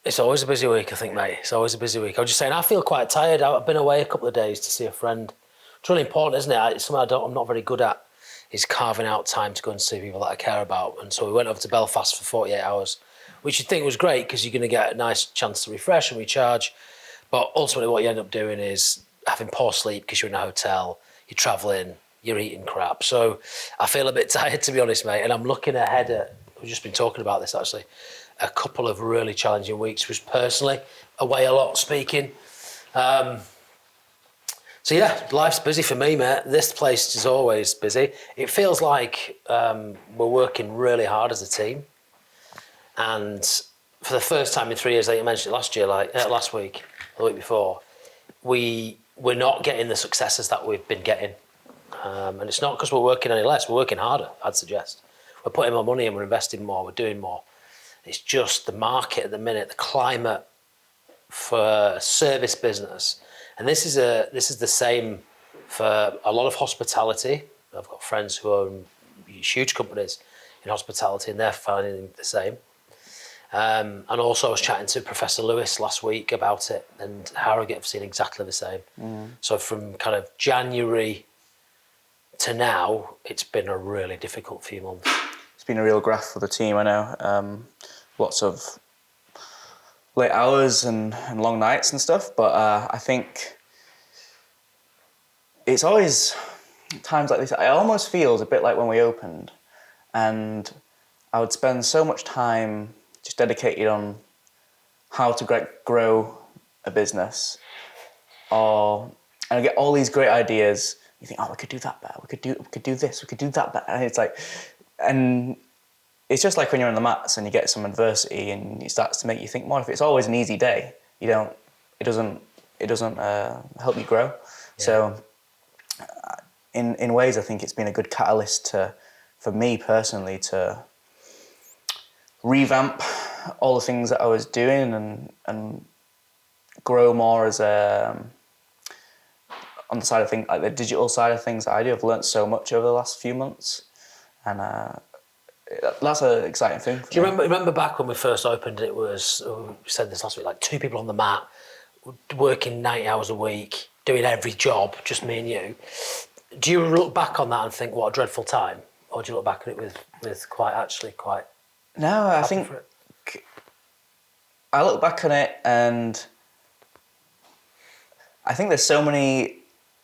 It's always a busy week, I think, mate. It's always a busy week. I was just saying, I feel quite tired. I've been away a couple of days to see a friend. It's really important, isn't it? It's something I'm not very good at, is carving out time to go and see people that I care about. And so we went over to Belfast for 48 hours, which you'd think was great because you're going to get a nice chance to refresh and recharge. But ultimately what you end up doing is having poor sleep because you're in a hotel, you're travelling, you're eating crap. So I feel a bit tired, to be honest, mate. And I'm looking ahead at, we've just been talking about this actually, a couple of really challenging weeks, was personally away a lot speaking. So yeah, life's busy for me, mate. This place is always busy. It feels like we're working really hard as a team. And for the first time in 3 years, like you mentioned it last year, last week, the week before, we're not getting the successes that we've been getting. And it's not because we're working any less, we're working harder, I'd suggest. We're putting more money in, we're investing more, we're doing more. It's just the market at the minute, the climate for service business. And this is the same for a lot of hospitality. I've got friends who own huge companies in hospitality and they're finding the same. And also I was chatting to Professor Lewis last week about it, and Harrogate have seen exactly the same. So from kind of January to now, it's been a really difficult few months. It's been a real graft for the team, I know. Lots of late hours and long nights and stuff, but I think it's always times like this. It almost feels a bit like when we opened, and I would spend so much time just dedicated on how to grow a business, and I get all these great ideas. You think, oh, we could do that better. We could do this. We could do that better. And it's like, and it's just like when you're on the mats and you get some adversity and it starts to make you think more. If it's always an easy day, it doesn't help you grow. Yeah. So in ways, I think it's been a good catalyst for me personally to revamp all the things that I was doing and grow more as on the side of things, like the digital side of things that I do. I've learned so much over the last few months, and that's an exciting thing. Do you remember back when we first opened? It was, we said this last week, like 2 people on the mat, working 90 hours a week, doing every job, just me and you. Do you look back on that and think, what a dreadful time? Or do you look back at it with quite? No, I think I look back on it and I think there's so many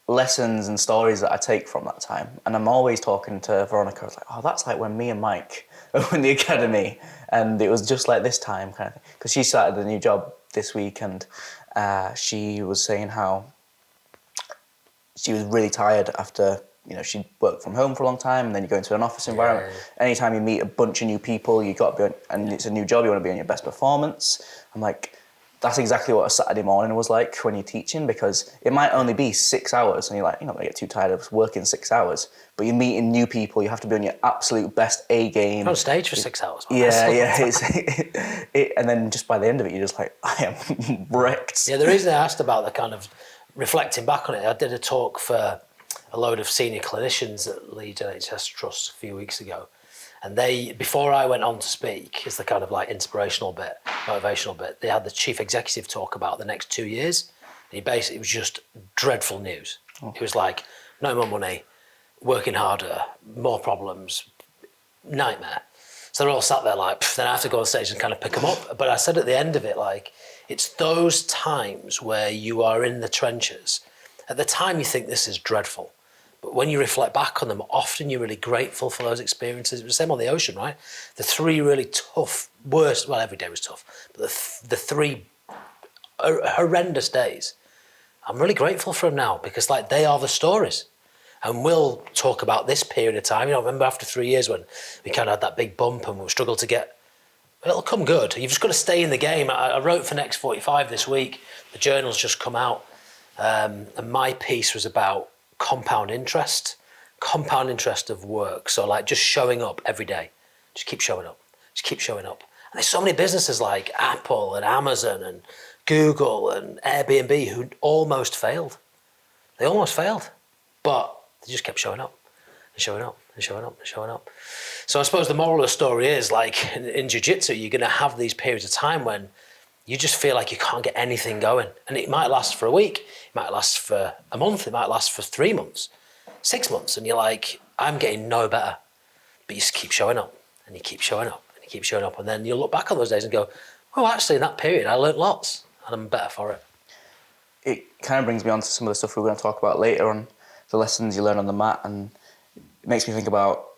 lessons and stories that I take from that time, and I'm always talking to Veronica. I was like, oh, that's like when me and Mike opened the academy, and it was just like this time kind of thing, because she started a new job this week, and she was saying how she was really tired after, she'd worked from home for a long time, and then you go into an office environment. Yeah. Anytime you meet a bunch of new people, you got to be and it's a new job, you want to be on your best performance. I'm like, that's exactly what a Saturday morning was like when you're teaching, because it might only be 6 hours and you're like, you're not going to get too tired of working 6 hours, but you're meeting new people, you have to be on your absolute best A game. You're on stage for 6 hours. Man. Yeah. And then just by the end of it, you're just like, I am wrecked. Yeah, the reason I asked about the kind of reflecting back on it, I did a talk for a load of senior clinicians at Leeds NHS Trust a few weeks ago. And they, before I went on to speak, is the kind of like inspirational bit, motivational bit, they had the chief executive talk about the next 2 years. And it was just dreadful news. Oh. It was like, no more money, working harder, more problems, nightmare. So they're all sat there like, then I have to go on stage and kind of pick them up. But I said at the end of it, like, it's those times where you are in the trenches. At the time you think this is dreadful. But when you reflect back on them, often you're really grateful for those experiences. It was the same on the ocean, right? The 3 really tough, every day was tough, but the 3 horrendous days, I'm really grateful for them now, because like they are the stories. And we'll talk about this period of time. I remember after 3 years when we kind of had that big bump and we struggled to get, it'll come good. You've just got to stay in the game. I wrote for Next 45 this week. The journal's just come out. And my piece was about compound interest of work. So like just showing up every day, just keep showing up. And there's so many businesses like Apple and Amazon and Google and Airbnb who almost failed. They almost failed, but they just kept showing up and showing up and showing up and showing up. So I suppose the moral of the story is like in jiu-jitsu, you're going to have these periods of time when you just feel like you can't get anything going. And it might last for a week, it might last for a month, it might last for 3 months, 6 months, and you're like, I'm getting no better. But you just keep showing up, and you keep showing up, and you keep showing up, and then you'll look back on those days and go, oh, actually, in that period, I learnt lots, and I'm better for it. It kind of brings me on to some of the stuff we're going to talk about later on, the lessons you learn on the mat, and it makes me think about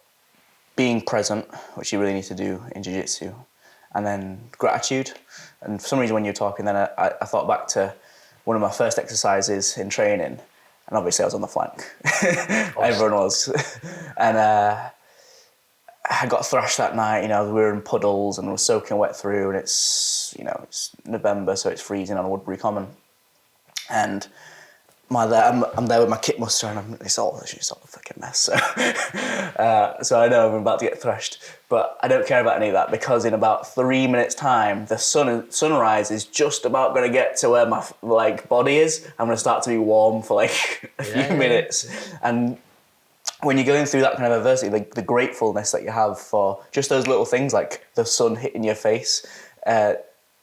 being present, which you really need to do in jiu-jitsu, and then gratitude. And for some reason when you were talking then, I thought back to one of my first exercises in training, and obviously I was on the flank. Everyone was. And I got thrashed that night, we were in puddles and we were soaking wet through, and it's November, so it's freezing on Woodbury Common. And I'm there with my kit muster, and it's all a fucking mess. So, so I know I'm about to get thrashed, but I don't care about any of that, because in about 3 minutes' time, the sunrise is just about going to get to where my body is. I'm going to start to be warm for a few minutes, and when you're going through that kind of adversity, the gratefulness that you have for just those little things like the sun hitting your face.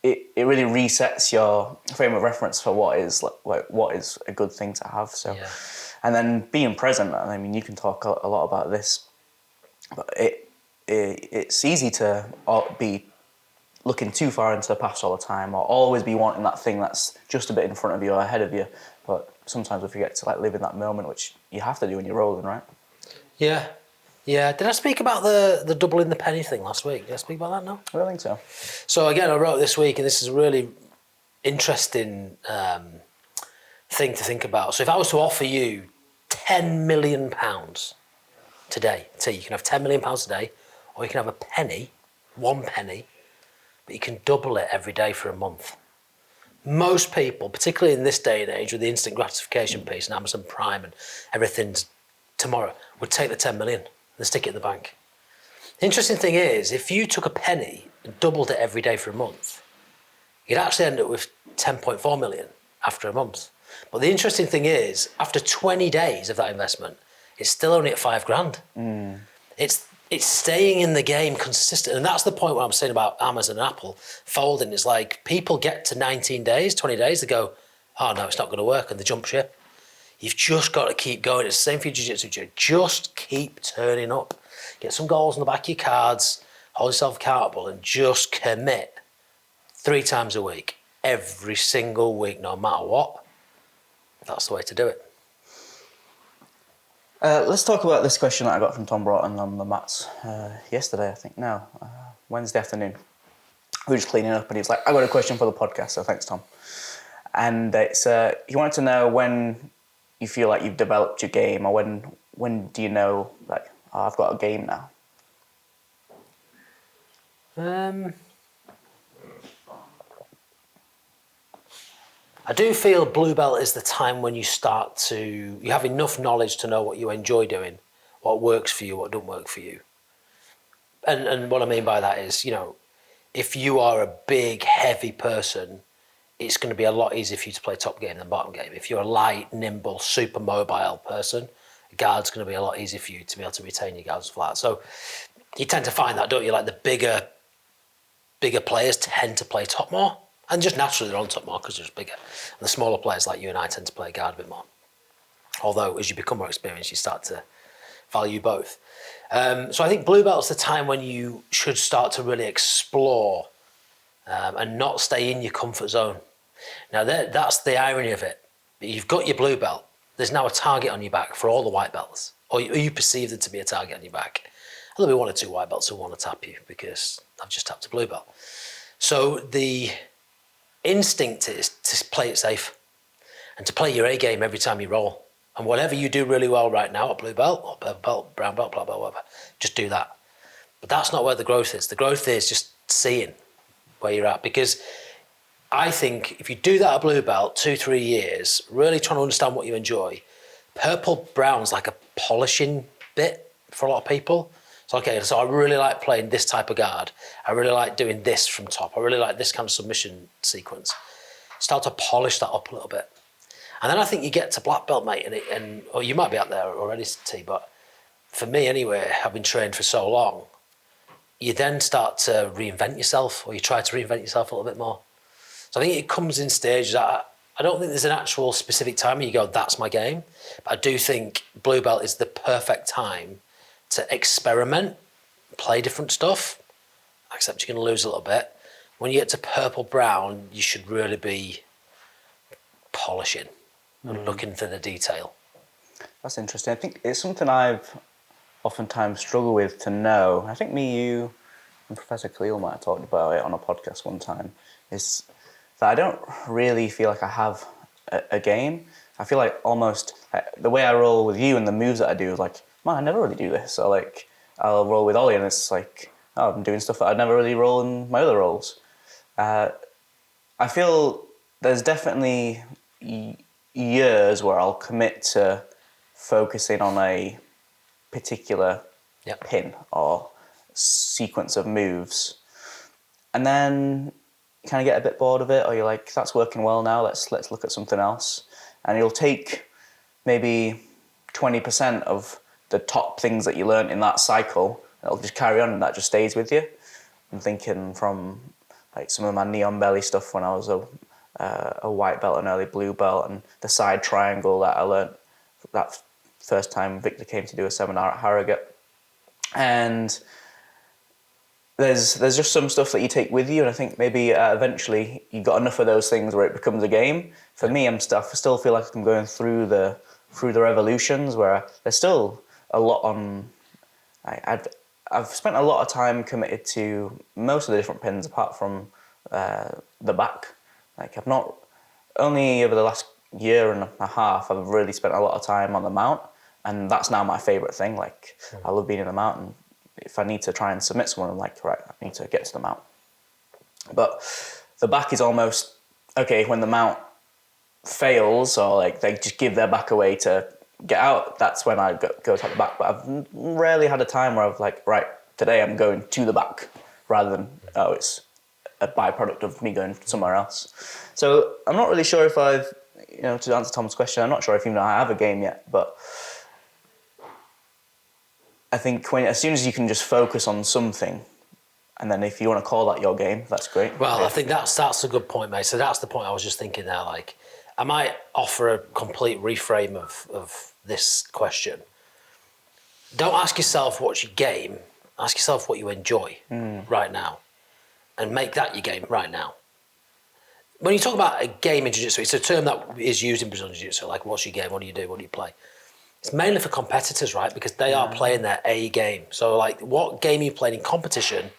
It really resets your frame of reference for what is a good thing to have. So, and then being present. I mean, you can talk a lot about this, but it's easy to be looking too far into the past all the time, or always be wanting that thing that's just a bit in front of you or ahead of you. But sometimes we forget to live in that moment, which you have to do when you're rolling, right? Yeah. Yeah, did I speak about the doubling the penny thing last week? Did I speak about that now? I don't think so. So again, I wrote this week, and this is a really interesting thing to think about. So if I was to offer you £10 million today, so you can have £10 million today, or you can have a penny, 1 penny, but you can double it every day for a month. Most people, particularly in this day and age with the instant gratification piece and Amazon Prime and everything's tomorrow, would take the 10 million. And stick it in the bank. The interesting thing is, if you took a penny and doubled it every day for a month, you'd actually end up with 10.4 million after a month. But the interesting thing is, after 20 days of that investment, it's still only at £5,000. It's staying in the game consistent. And that's the point where I'm saying about Amazon and Apple folding. It's like people get to 19 days, 20 days, they go, oh no, it's not going to work, and they jump ship. You've just got to keep going. It's the same for your jiu-jitsu. Just keep turning up. Get some goals on the back of your cards, hold yourself accountable, and just commit 3 times a week, every single week, no matter what. That's the way to do it. Let's talk about this question that I got from Tom Broughton on the mats yesterday, I think. No, Wednesday afternoon. We were just cleaning up, and he was like, I got a question for the podcast, so thanks, Tom. And it's he wanted to know when you feel like you've developed your game, or when do you know, like, oh, I've got a game now? I do feel blue belt is the time when you have enough knowledge to know what you enjoy doing, what works for you, what doesn't work for you. And what I mean by that is, if you are a big, heavy person, it's going to be a lot easier for you to play top game than bottom game. If you're a light, nimble, super mobile person, a guard's going to be a lot easier for you to be able to retain your guards flat. So you tend to find that, don't you? Like the bigger players tend to play top more, and just naturally they're on top more because they're just bigger. And the smaller players like you and I tend to play guard a bit more. Although as you become more experienced, you start to value both. So I think blue belt's the time when you should start to really explore and not stay in your comfort zone. Now that's the irony of it. You've got your blue belt. There's now a target on your back for all the white belts, or you perceive there to be a target on your back. And there'll be 1 or 2 white belts who want to tap you because I've just tapped a blue belt. So the instinct is to play it safe and to play your A game every time you roll. And whatever you do really well right now at blue belt or purple belt, brown belt, black belt, whatever, just do that. But that's not where the growth is. The growth is just seeing where you're at, because I think if you do that at blue belt 2-3 years, really trying to understand what you enjoy, purple brown's like a polishing bit for a lot of people. So okay, so I really like playing this type of guard. I really like doing this from top. I really like this kind of submission sequence. Start to polish that up a little bit. And then I think you get to black belt, mate, or you might be out there already, T, but for me anyway, having trained for so long, you then start to reinvent yourself, or you try to reinvent yourself a little bit more. So I think it comes in stages. I don't think there's an actual specific time where you go, that's my game. But I do think blue belt is the perfect time to experiment, play different stuff, except you're going to lose a little bit. When you get to purple brown, you should really be polishing and looking for the detail. That's interesting. I think it's something I've oftentimes struggled with to know. I think me, you, and Professor Khalil might have talked about it on a podcast one time, is that I don't really feel like I have a game. I feel like almost the way I roll with you and the moves that I do is like, man, I never really do this. So like, I'll roll with Ollie and it's like, oh, I'm doing stuff that I'd never really roll in my other roles. I feel there's definitely years where I'll commit to focusing on a particular pin or sequence of moves, and then you kind of get a bit bored of it, or you're like, that's working well now, let's look at something else. And you'll take maybe 20% of the top things that you learned in that cycle, and it'll just carry on and that just stays with you. I'm thinking from like some of my neon belly stuff when I was a white belt and early blue belt, and the side triangle that I learned that first time Victor came to do a seminar at Harrogate. And there's just some stuff that you take with you, and I think maybe eventually you got enough of those things where it becomes a game. For me, I still feel like I'm going through the revolutions where there's still a lot on. I've spent a lot of time committed to most of the different pins apart from the back. Like I've not only over the last year and a half I've really spent a lot of time on the mount, and that's now my favourite thing. Like I love being in the mount, and if I need to try and submit someone, I'm like, right, I need to get to the mount. But the back is almost okay when the mount fails or like they just give their back away to get out. That's when I go to the back. But I've rarely had a time where I've like, right, today I'm going to the back rather than it's a byproduct of me going somewhere else. So I'm not really sure if I've, to answer Tom's question, I'm not sure if even I have a game yet, but I think as soon as you can just focus on something, and then if you want to call that your game, that's great. Well, I think that's a good point, mate. So that's the point I was just thinking there. Like, I might offer a complete reframe of this question. Don't ask yourself what's your game. Ask yourself what you enjoy right now, and make that your game right now. When you talk about a game in jiu-jitsu, it's a term that is used in Brazilian jiu-jitsu. Like, what's your game? What do you do? What do you play? It's mainly for competitors, right? Because they are playing their A game. So, like, what game are you playing in competition?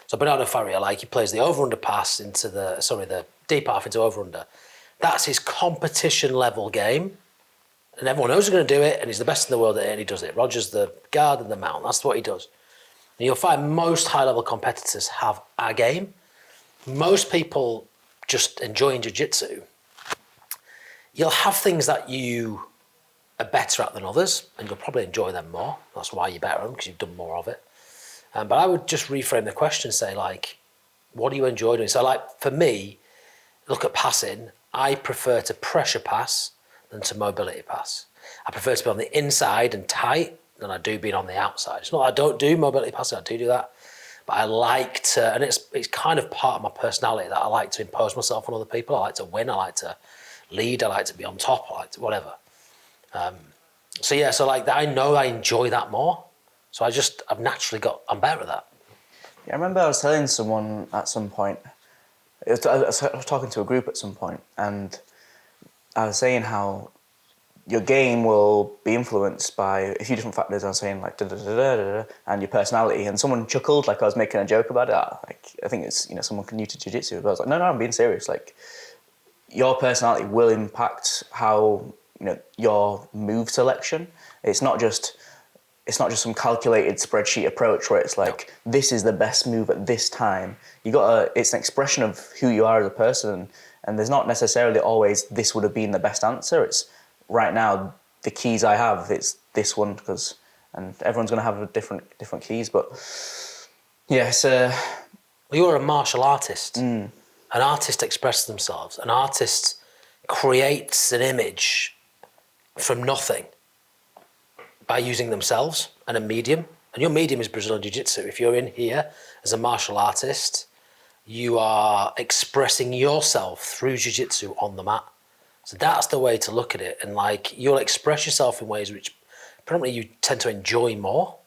So, Bernardo Faria, like, he plays the over-under pass into the deep half into over-under. That's his competition level game. And everyone knows he's going to do it, and he's the best in the world at it, and he does it. Roger's the guard and the mount. That's what he does. And you'll find most high-level competitors have a game. Most people just enjoying jiu-jitsu. You'll have things that you are better at than others, and you'll probably enjoy them more. That's why you're better at them, because you've done more of it. But I would just reframe the question, say, like, what do you enjoy doing? So, like, for me, look at passing. I prefer to pressure pass than to mobility pass. I prefer to be on the inside and tight than I do being on the outside. It's not that I don't do mobility passing, I do that. But I like to, and it's kind of part of my personality that I like to impose myself on other people. I like to win, I like to lead, I like to be on top, I like to whatever. So like that, I know I enjoy that more. So I'm better at that. Yeah, I remember I was telling someone at some point, I was talking to a group at some point, and I was saying how your game will be influenced by a few different factors. I was saying like and your personality, and someone chuckled like I was making a joke about it. Like I think it's someone new to jiu-jitsu, but I was like, no, I'm being serious. Like your personality will impact how your move selection. It's not just some calculated spreadsheet approach where it's like this is the best move at this time. It's an expression of who you are as a person, and there's not necessarily always this would have been the best answer. It's right now the keys I have, it's this one and everyone's going to have different keys, but yeah, it's well, you're a martial artist. An artist expresses themselves. An artist creates an image from nothing by using themselves and a medium. And your medium is Brazilian Jiu-Jitsu. If you're in here as a martial artist, you are expressing yourself through jiu-jitsu on the mat. So that's the way to look at it. And like, you'll express yourself in ways which probably you tend to enjoy more.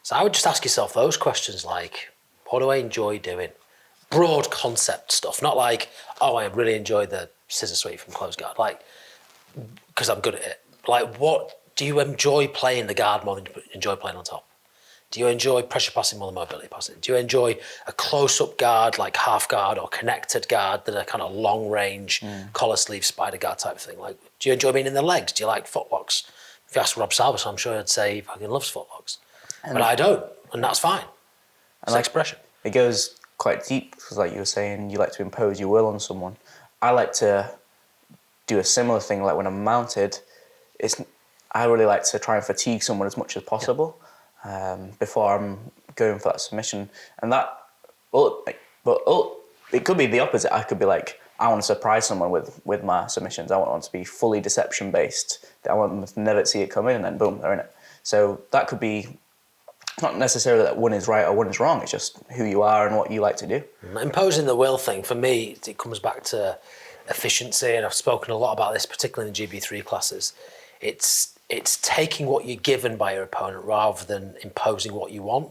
So I would just ask yourself those questions, like, what do I enjoy doing? Broad concept stuff, not like, oh, I really enjoy the scissor sweep from close guard, like, because I'm good at it. Like, what do you enjoy playing the guard more than you enjoy playing on top? Do you enjoy pressure passing more than mobility passing? Do you enjoy a close-up guard, like half guard or connected guard, that are kind of long-range collar sleeve spider guard type of thing? Like, do you enjoy being in the legs? Do you like footlocks? If you ask Rob Salvas, I'm sure he'd say he fucking loves footlocks. But I don't, and that's fine. It's an expression. It goes quite deep, because like you were saying, you like to impose your will on someone. I like to do a similar thing, like when I'm mounted, I really like to try and fatigue someone as much as possible. Before I'm going for that submission, and that, it could be the opposite. I could be like, I want to surprise someone with my submissions. I want them to be fully deception based. I want them to never see it coming, and then boom, they're in it. So that could be not necessarily that one is right or one is wrong. It's just who you are and what you like to do. Imposing the will thing, for me, it comes back to efficiency, and I've spoken a lot about this, particularly in the GB3 classes. It's taking what you're given by your opponent rather than imposing what you want.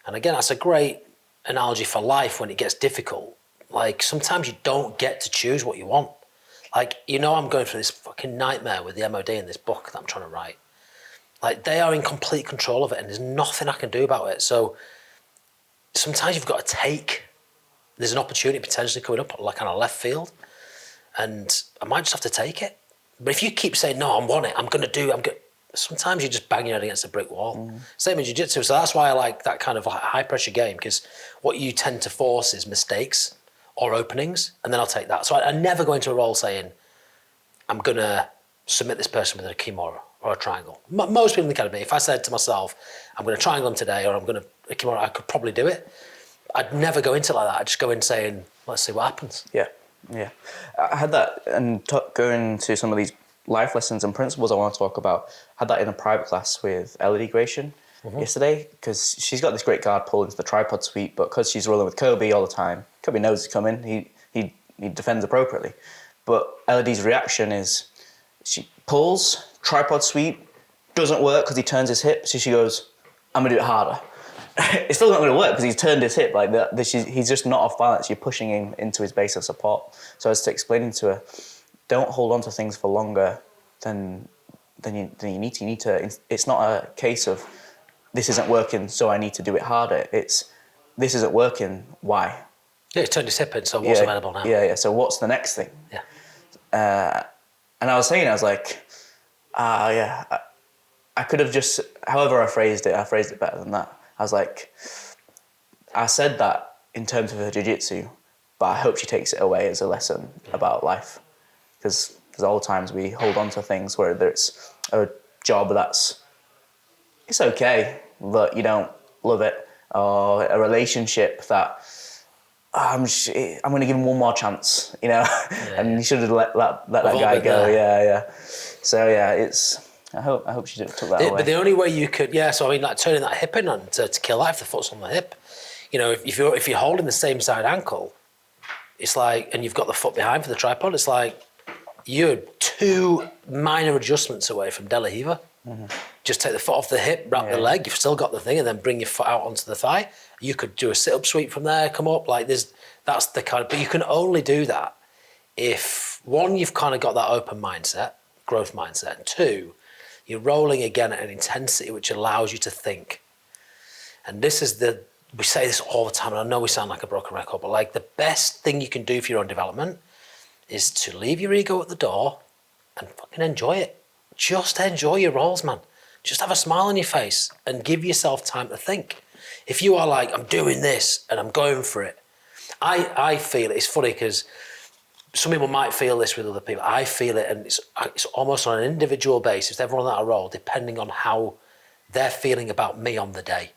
And again, that's a great analogy for life when it gets difficult. Like, sometimes you don't get to choose what you want. Like, I'm going through this fucking nightmare with the MOD and this book that I'm trying to write. Like, they are in complete control of it, and there's nothing I can do about it. So sometimes you've got to take, there's an opportunity potentially coming up, like on a left field, and I might just have to take it. But if you keep saying, no, I want it, sometimes you just bang your head against a brick wall. Same in jiu-jitsu. So that's why I like that kind of like high pressure game, because what you tend to force is mistakes or openings, and then I'll take that. So I never go into a role saying, I'm going to submit this person with a kimura or a triangle. Most people in the academy, if I said to myself, I'm going to triangle them today, or I'm going to a kimura, I could probably do it. I'd never go into it like that. I'd just go in saying, let's see what happens. Yeah, I had that, and going to some of these life lessons and principles I want to talk about, I had that in a private class with Elodie Gratian yesterday, because she's got this great guard pull into the tripod sweep, but because she's rolling with Kobe all the time, Kobe knows he's coming, he defends appropriately. But Elodie's reaction is, she pulls, tripod sweep, doesn't work because he turns his hip, so she goes, I'm going to do it harder. It's still not going to work because he's turned his hip like that. He's just not off balance. You're pushing him into his base of support. So I was explaining to her, don't hold on to things for longer than you need to. You need to. It's not a case of this isn't working, so I need to do it harder. It's this isn't working. Why? Yeah, he's turned his hip in. So what's available now? Yeah. So what's the next thing? Yeah. And I was like, I could have just, however I phrased it better than that. I was like, I said that in terms of her jiu-jitsu, but I hope she takes it away as a lesson about life. Because all the times we hold on to things, whether it's a job it's okay, but you don't love it, or a relationship that I'm going to give him one more chance, and you should have let that guy go. Yeah. So yeah, I hope she took that away. But the only way you could, so I mean, like turning that hip in on to kill that if the foot's on the hip, if you're holding the same side ankle, it's like, and you've got the foot behind for the tripod, it's like you're 2 minor adjustments away from De La Riva. Just take the foot off the hip, wrap the leg, you've still got the thing, and then bring your foot out onto the thigh. You could do a sit-up sweep from there, come up, like that's the kind of, but you can only do that if, one, you've kind of got that open mindset, growth mindset, and 2, you're rolling again at an intensity which allows you to think. And this is we say this all the time, and I know we sound like a broken record, but like the best thing you can do for your own development is to leave your ego at the door and fucking enjoy it. Just enjoy your rolls, man. Just have a smile on your face and give yourself time to think. If you are like, I'm doing this and I'm going for it, I feel it. It's funny because some people might feel this with other people. I feel it, and it's almost on an individual basis, everyone that I roll, depending on how they're feeling about me on the day.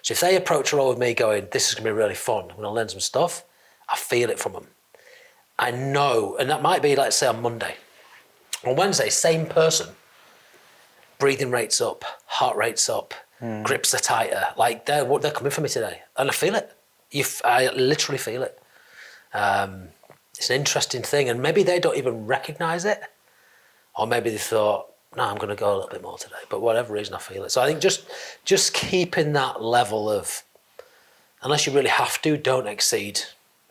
So if they approach a roll with me going, this is going to be really fun, I'm going to learn some stuff, I feel it from them. I know, and that might be, let's say, on Monday. On Wednesday, same person, breathing rate's up, heart rate's up, grips are tighter, like they're coming for me today, and I feel it. I literally feel it. It's an interesting thing, and maybe they don't even recognise it, or maybe they thought, no, I'm going to go a little bit more today. But whatever reason, I feel it. So I think just keeping that level of, unless you really have to, don't exceed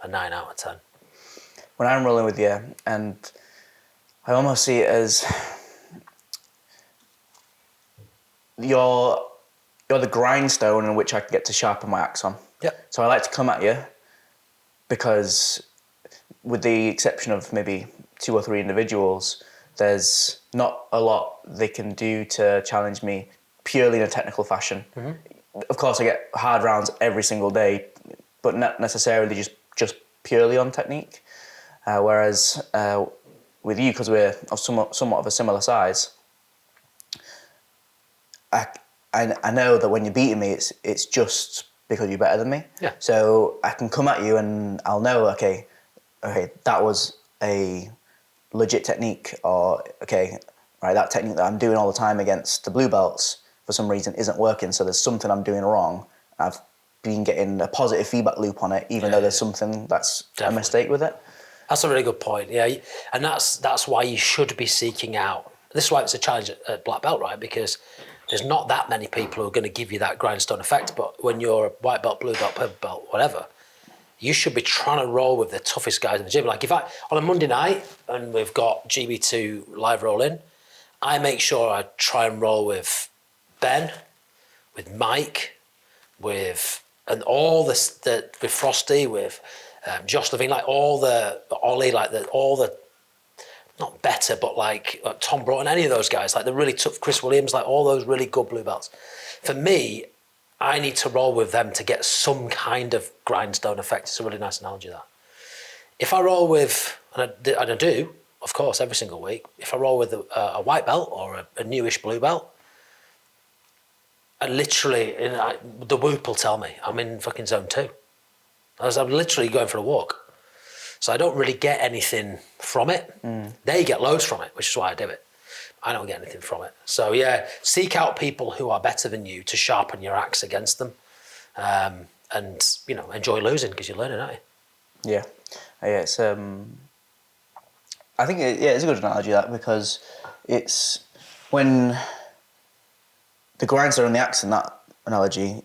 a 9 out of 10. When I'm rolling with you, and I almost see it as you're the grindstone in which I can get to sharpen my axe on. Yep. So I like to come at you because, with the exception of maybe 2 or 3 individuals, there's not a lot they can do to challenge me purely in a technical fashion. Mm-hmm. Of course, I get hard rounds every single day, but not necessarily just purely on technique. Whereas with you, because we're of somewhat of a similar size, I know that when you're beating me, it's just because you're better than me. Yeah. So I can come at you and I'll know, okay, that was a legit technique, or okay, right, that technique that I'm doing all the time against the blue belts for some reason isn't working. So there's something I'm doing wrong. I've been getting a positive feedback loop on it, even though there's something that's definitely a mistake with it. That's a really good point. Yeah, and that's why you should be seeking out. This is why it's a challenge at black belt, right? Because there's not that many people who are going to give you that grindstone effect. But when you're a white belt, blue belt, purple belt, whatever, you should be trying to roll with the toughest guys in the gym. Like if I, on a Monday night and we've got GB2 live rolling, I make sure I try and roll with Ben, with Mike, with Frosty, with Josh Levine, like all the Ollie, like all the not better, but like Tom Broughton, any of those guys, like the really tough Chris Williams, like all those really good blue belts. For me, I need to roll with them to get some kind of grindstone effect. It's a really nice analogy, that. If I roll with, and I do, of course, every single week, if I roll with a white belt or a newish blue belt, I literally, the whoop will tell me I'm in fucking zone 2. I'm literally going for a walk. So I don't really get anything from it. They get loads from it, which is why I do it. I don't get anything from it. So yeah, seek out people who are better than you to sharpen your axe against them, and enjoy losing because you're learning, aren't you? Yeah, it's. I think it's a good analogy, that, because it's when the grindstone and the axe in that analogy,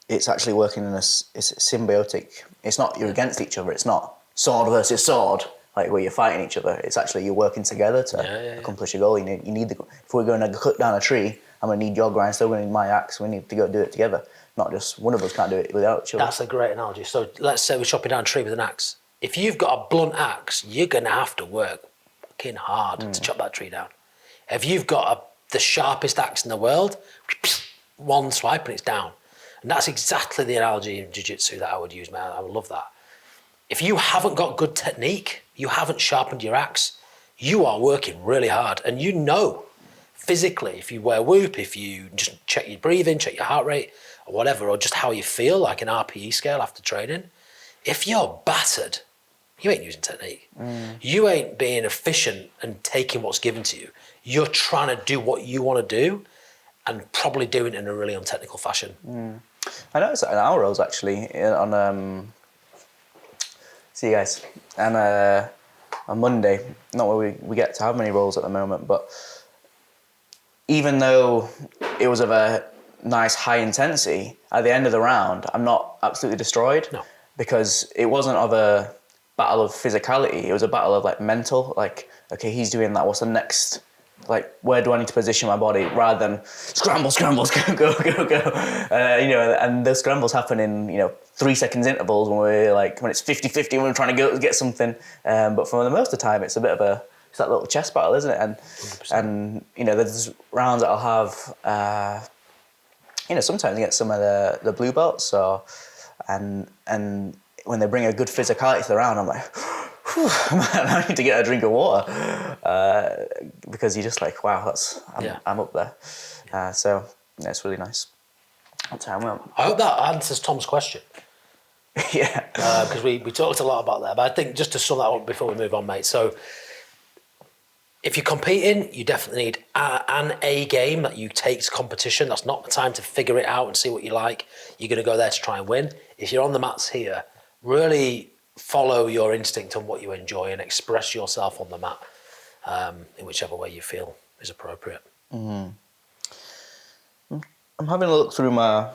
it's actually working it's symbiotic. It's not you're against each other. It's not sword versus sword, like where you're fighting each other. It's actually you're working together to accomplish a goal. You need if we're going to cut down a tree, I'm going to need your grindstone, we're going to need my axe, we need to go do it together. Not just one of us can't do it without each other. That's a great analogy. So let's say we're chopping down a tree with an axe. If you've got a blunt axe, you're going to have to work fucking hard to chop that tree down. If you've got the sharpest axe in the world, one swipe and it's down. And that's exactly the analogy in jiu-jitsu that I would use, man. I would love that. If you haven't got good technique, you haven't sharpened your axe, you are working really hard. And physically, if you wear whoop, if you just check your breathing, check your heart rate, or whatever, or just how you feel, like an RPE scale after training, if you're battered, you ain't using technique. You ain't being efficient and taking what's given to you. You're trying to do what you want to do and probably doing it in a really untechnical fashion. I noticed that in our roles, actually, on see you guys, and on Monday, not where we get to have many roles at the moment, but even though it was of a nice high intensity, at the end of the round, I'm not absolutely destroyed. No. Because it wasn't of a battle of physicality, it was a battle of like mental, like, okay, he's doing that, what's the next, like, where do I need to position my body, rather than scramble, go. And those scrambles happen in 3 seconds intervals when it's 50-50 when we're trying to go get something, but for the most of the time it's a bit of it's that little chess battle, isn't it? And 100%. and there's rounds that I'll have sometimes against some of the blue belts, so and when they bring a good physicality to the round, I'm like, man, I need to get a drink of water, because you're just like, wow, I'm up there. So yeah, it's really nice. What time we on? I hope that answers Tom's question. Yeah. Because we talked a lot about that, but I think just to sum that up before we move on, mate. So if you're competing, you definitely need an A game that you take to competition. That's not the time to figure it out and see what you like. You're going to go there to try and win. If you're on the mats here, really follow your instinct on what you enjoy and express yourself on the mat in whichever way you feel is appropriate. I'm having a look through my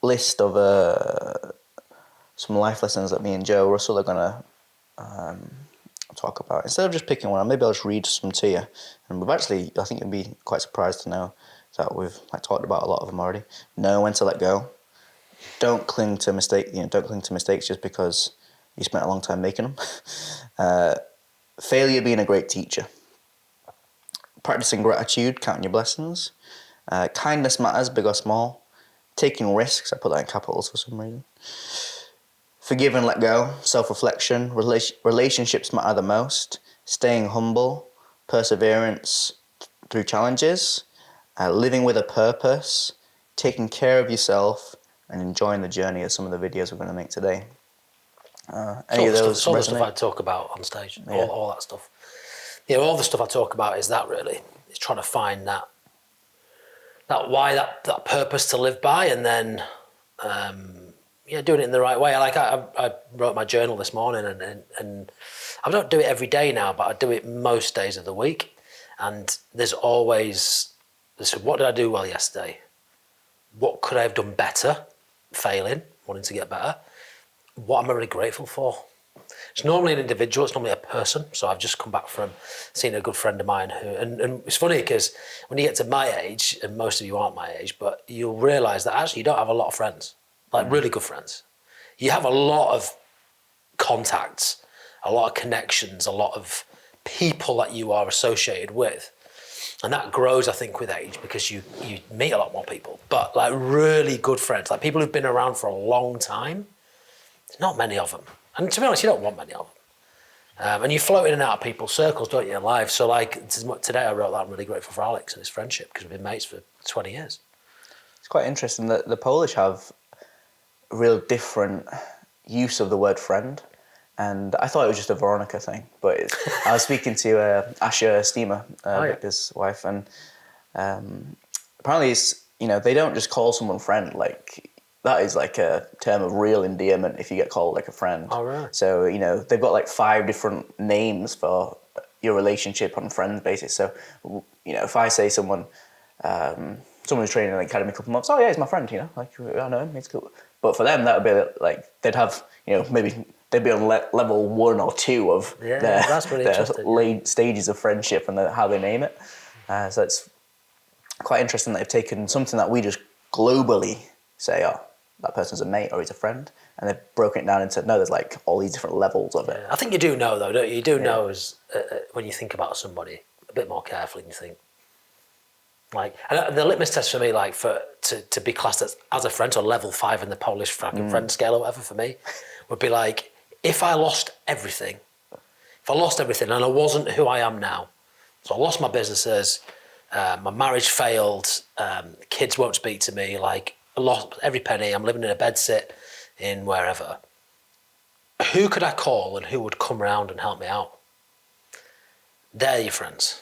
list of some life lessons that me and Joe Russell are going to talk about. Instead of just picking one, maybe I'll just read some to you. And we've actually, I think you'd be quite surprised to know that we've talked about a lot of them already. Know when to let go. Don't cling to mistakes just because you spent a long time making them. Failure being a great teacher. Practicing gratitude, counting your blessings. Kindness matters, big or small. Taking risks, I put that in capitals for some reason. Forgive and let go, self-reflection, relationships matter the most, staying humble, perseverance through challenges, living with a purpose, taking care of yourself, and enjoying the journey of some of the videos we're going to make today. Any of those all the stuff I talk about on stage, all that stuff. Yeah, all the stuff I talk about is that really. It's trying to find that why, that purpose to live by, and then doing it in the right way. I wrote my journal this morning, and I don't do it every day now, but I do it most days of the week. And there's always what did I do well yesterday? What could I have done better? Failing, wanting to get better. What am I really grateful for? It's normally an individual, it's normally a person. So I've just come back from seeing a good friend of mine who, and it's funny because when you get to my age, and most of you aren't my age, but you'll realise that actually you don't have a lot of friends, like really good friends. You have a lot of contacts, a lot of connections, a lot of people that you are associated with. And that grows, I think, with age because you meet a lot more people. But like really good friends, like people who've been around for a long time, there's not many of them. And to be honest, you don't want many of them. And you float in and out of people's circles, don't you, in life? So like today I wrote that I'm really grateful for Alex and his friendship because we've been mates for 20 years. It's quite interesting that the Polish have a real different use of the word friend. And I thought it was just a Veronica thing, but I was speaking to Asha Steamer, Victor's wife, and apparently it's, they don't just call someone friend. Like that is like a term of real endearment if you get called like a friend. Oh, really? So they've got like 5 different names for your relationship on friends basis. So if I say someone who's training in the academy a couple months, oh yeah, he's my friend. Like I know him, he's cool. But for them that would be like they'd have maybe. They'd be on level 1 or 2 of their late stages of friendship and how they name it. So it's quite interesting that they've taken something that we just globally say, oh, that person's a mate or he's a friend, and they've broken it down into, no, there's like all these different levels of it. I think you do know though, don't you? You do know as when you think about somebody a bit more carefully and you think, like, and the litmus test for me, like to be classed as a friend, or level 5 in the Polish fucking friend scale or whatever for me, would be like, if I lost everything, and I wasn't who I am now, so I lost my businesses, my marriage failed, kids won't speak to me, like I lost every penny, I'm living in a bedsit in wherever, who could I call and who would come around and help me out? They're your friends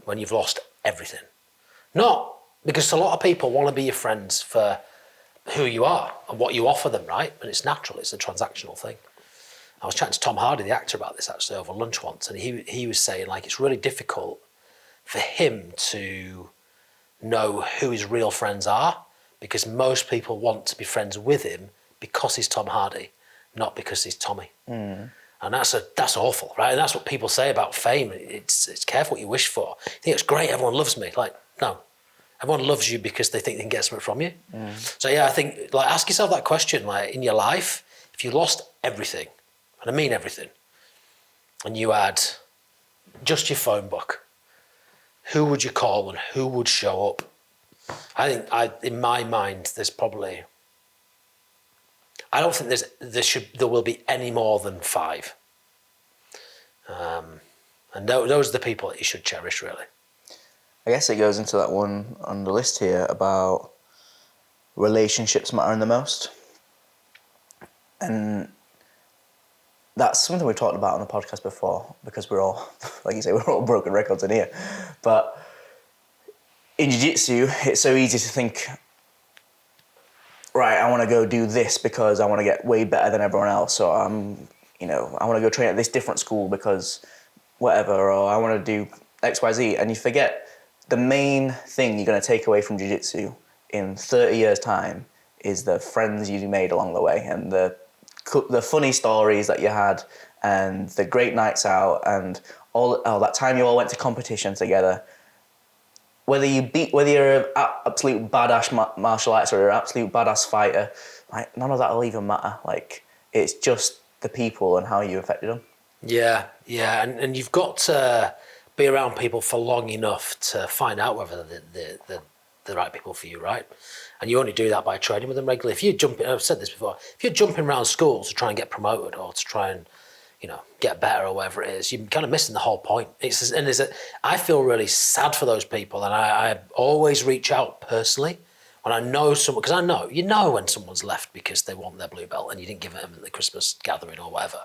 when you've lost everything. Not because a lot of people want to be your friends for who you are and what you offer them, right? And it's natural, it's a transactional thing. I was chatting to Tom Hardy, the actor, about this actually over lunch once, and he was saying like it's really difficult for him to know who his real friends are because most people want to be friends with him because he's Tom Hardy, not because he's Tommy. And that's awful, right? And that's what people say about fame. It's careful what you wish for. You think it's great, everyone loves me. Like, no. Everyone loves you because they think they can get something from you. So yeah, I think like ask yourself that question, like in your life, if you lost everything, and I mean everything, and you had just your phone book, who would you call and who would show up? I think in my mind, there's probably, I don't think there will be any more than 5. And those are the people that you should cherish, really. I guess it goes into that one on the list here about relationships mattering the most. And that's something we've talked about on the podcast before, because we're all, like you say, we're all broken records in here. But in jiu-jitsu, it's so easy to think, right, I want to go do this because I want to get way better than everyone else, or I want to go train at this different school because whatever, or I want to do X, Y, Z, and you forget the main thing you're going to take away from jiu-jitsu in 30 years' time is the friends you made along the way, and the funny stories that you had, and the great nights out, and all that time you all went to competition together. Whether you're an absolute badass martial artist or you're an absolute badass fighter, like none of that will even matter. Like, it's just the people and how you affected them. Yeah, and you've got to be around people for long enough to find out whether they're the right people for you, right? And you only do that by training with them regularly. If you're jumping, I've said this before, if you're jumping around schools to try and get promoted or to try and, get better or whatever it is, you're kind of missing the whole point. I feel really sad for those people, and I always reach out personally when I know someone, because you know when someone's left because they want their blue belt and you didn't give it them at the Christmas gathering or whatever.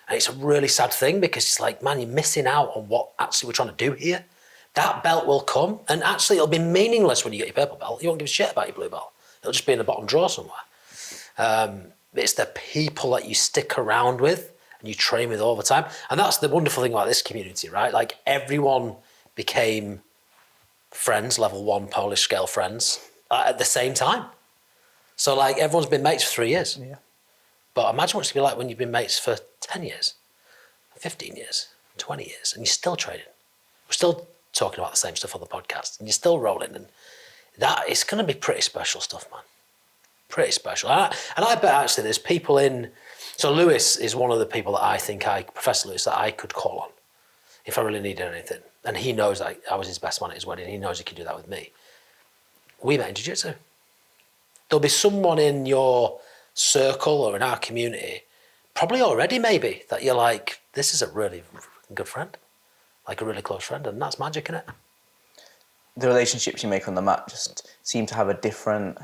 And it's a really sad thing, because it's like, man, you're missing out on what actually we're trying to do here. That belt will come, and actually it'll be meaningless when you get your purple belt. You won't give a shit about your blue belt. It'll just be in the bottom drawer somewhere. It's the people that you stick around with and you train with all the time. And that's the wonderful thing about this community, right? Like, everyone became friends, level 1 Polish scale friends, at the same time. So, like, everyone's been mates for 3 years. Yeah. But imagine what it's going to be like when you've been mates for 10 years, 15 years, 20 years, and you're still training. We're still talking about the same stuff on the podcast, and you're still rolling. And that it's going to be pretty special stuff, man. Pretty special. And I bet actually there's people in... So Lewis is one of the people that Professor Lewis, that I could call on if I really needed anything. And he knows I was his best man at his wedding. He knows he can do that with me. We met in jiu-jitsu. There'll be someone in your circle or in our community, probably already maybe, that you're like, this is a really good friend, like a really close friend, and that's magic, isn't it? The relationships you make on the mat just seem to have a different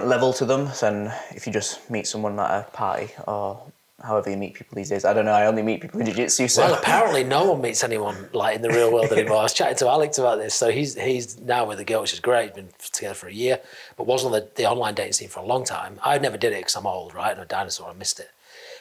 level to them than if you just meet someone at a party or however you meet people these days. I don't know, I only meet people in jiu-jitsu, so... Well, apparently no one meets anyone like in the real world anymore. I was chatting to Alex about this. So he's now with a girl, which is great. He's been together for a year, but wasn't on the online dating scene for a long time. I never did it because I'm old, right? I'm a dinosaur, I missed it.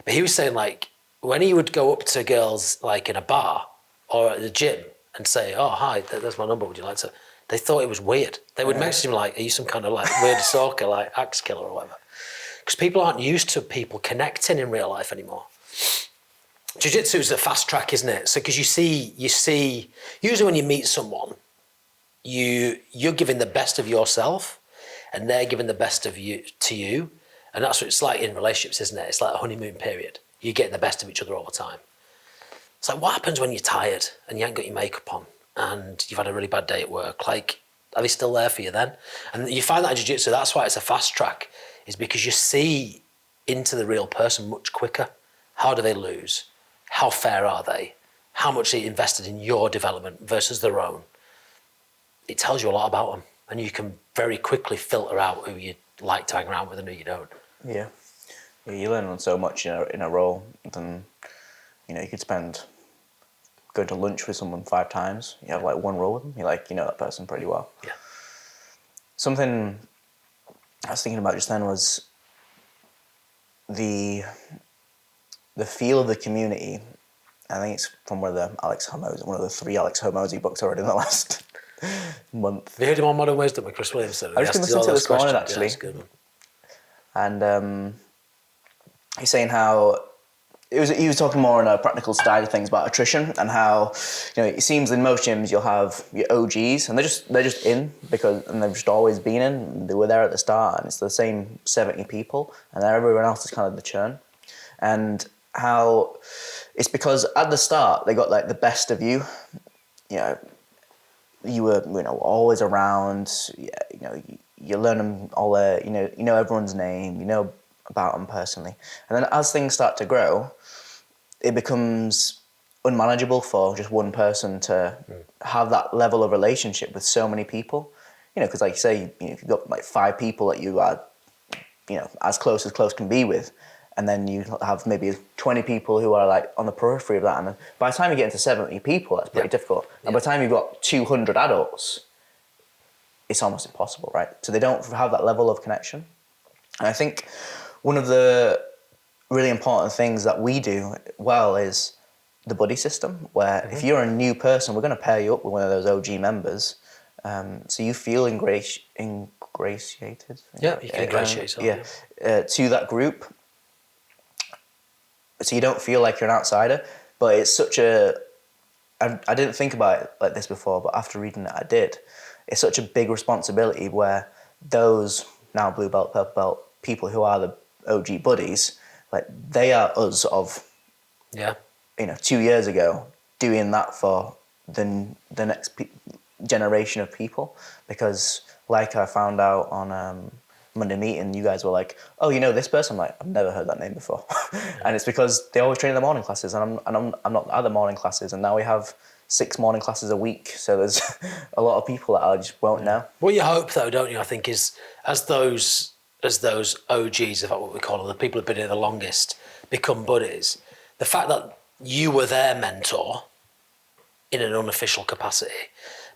But he was saying, like, when he would go up to girls, like in a bar or at the gym and say, oh, hi, there's my number, would you like to... They thought it was weird. They would message him like, are you some kind of like weird stalker, like axe killer or whatever? Because people aren't used to people connecting in real life anymore. Jiu-jitsu is a fast track, isn't it? So because you see, usually when you meet someone, you're giving the best of yourself and they're giving the best of you to you. And that's what it's like in relationships, isn't it? It's like a honeymoon period. You're getting the best of each other all the time. It's like, what happens when you're tired and you ain't got your makeup on and you've had a really bad day at work? Like, are they still there for you then? And you find that in jiu-jitsu, that's why it's a fast track, is because you see into the real person much quicker. How do they lose? How fair are they? How much they invested in your development versus their own? It tells you a lot about them, and you can very quickly filter out who you like to hang around with and who you don't. Yeah, you learn on so much in a role. Than you could spend going to lunch with someone 5 times. You have like one role with them. You're like, that person pretty well. Yeah. Something I was thinking about just then was the feel of the community. I think it's from one of the 3 Alex Hormozy books I read in the last month. Have you heard him on Modern Wisdom with Chris Williamson? I was just listening to it this morning, actually. Yeah, good one. And he's saying how he was talking more on a practical side of things about attrition, and how it seems in most gyms you'll have your OGs and they're just in and they've just always been in. They were there at the start, and it's the same 70 people, and then everyone else is kind of the churn. And how it's because at the start they got like the best of you. You were always around. You learn them all. You know everyone's name. You know about them personally. And then as things start to grow, it becomes unmanageable for just one person to have that level of relationship with so many people. Because like you say, if you've got like 5 people that you are, as close can be with, and then you have maybe 20 people who are like on the periphery of that, and then by the time you get into 70 people, that's pretty difficult. And by the time you've got 200 adults, it's almost impossible, right? So they don't have that level of connection. And I think one of the really important things that we do well is the buddy system, where if you're a new person, we're going to pair you up with one of those OG members, so you feel ingratiated. Yeah, you can ingratiate yourself. To that group, so you don't feel like you're an outsider. But it's such a, I didn't think about it like this before, but after reading it, I did. It's such a big responsibility where those now blue belt, purple belt people who are the OG buddies, like they are us of, 2 years ago, doing that for the next generation of people. Because like I found out on Monday meeting, you guys were like, oh, you know this person? I'm like, I've never heard that name before. And it's because they always train in the morning classes, and I'm not at the morning classes, and now we have 6 morning classes a week, so there's a lot of people that I just won't know. What you hope, though, don't you, I think, is as those OGs, if that's what we call them, the people who've been here the longest, become buddies, the fact that you were their mentor in an unofficial capacity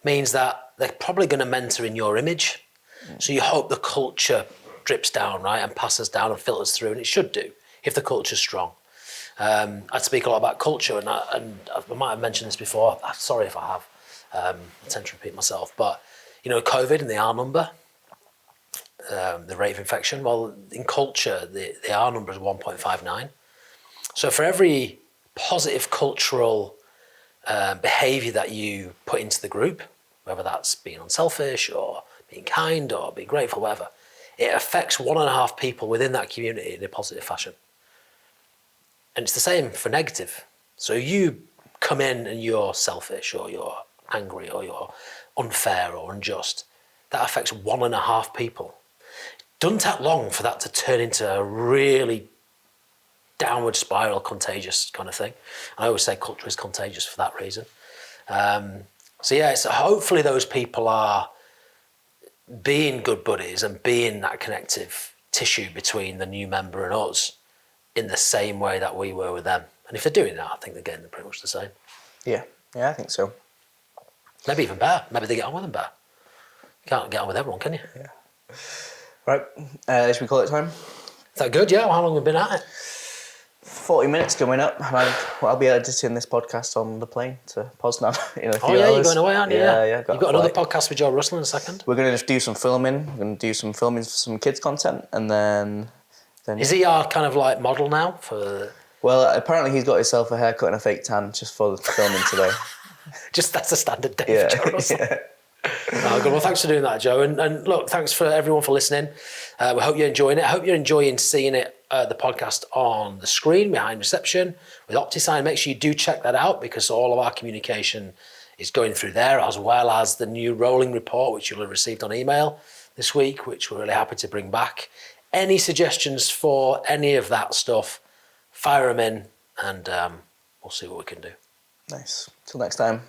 means that they're probably going to mentor in your image. So you hope the culture drips down, right, and passes down and filters through, and it should do if the culture's strong. I speak a lot about culture, and I might have mentioned this before. I'm sorry if I have. I tend to repeat myself, but COVID and the R number, the rate of infection. Well, in culture, the R number is 1.59. So for every positive cultural behaviour that you put into the group, whether that's being unselfish or being kind or being grateful, whatever, it affects 1.5 people within that community in a positive fashion. And it's the same for negative. So you come in and you're selfish or you're angry or you're unfair or unjust, that affects 1.5 people. It doesn't take long for that to turn into a really downward spiral, contagious kind of thing. I always say culture is contagious for that reason. So hopefully those people are being good buddies and being that connective tissue between the new member and us in the same way that we were with them. And if they're doing that, I think they're getting pretty much the same. Yeah, I think so. Maybe even better. Maybe they get on with them better. You can't get on with everyone, can you? Yeah. Right, should we call it time? Is that good? Yeah, how long have we been at it? 40 minutes coming up. I'll be editing this podcast on the plane to Poznan in a few hours. You're going away, aren't you? Yeah. You've got another podcast with Joe Russell in a second. We're going to do some filming. We're going to do some filming for some kids' content, and then is he our kind of like model now for? Well, apparently he's got himself a haircut and a fake tan just for the filming today. Just that's a standard day for Joe Russell. Yeah. Oh, good. Well, thanks for doing that, Joe. And look, thanks for everyone for listening. We hope you're enjoying it. I hope you're enjoying seeing it, the podcast on the screen behind reception with OptiSign. Make sure you do check that out because all of our communication is going through there, as well as the new rolling report, which you'll have received on email this week, which we're really happy to bring back. Any suggestions for any of that stuff, fire them in, and we'll see what we can do. Nice. Till next time.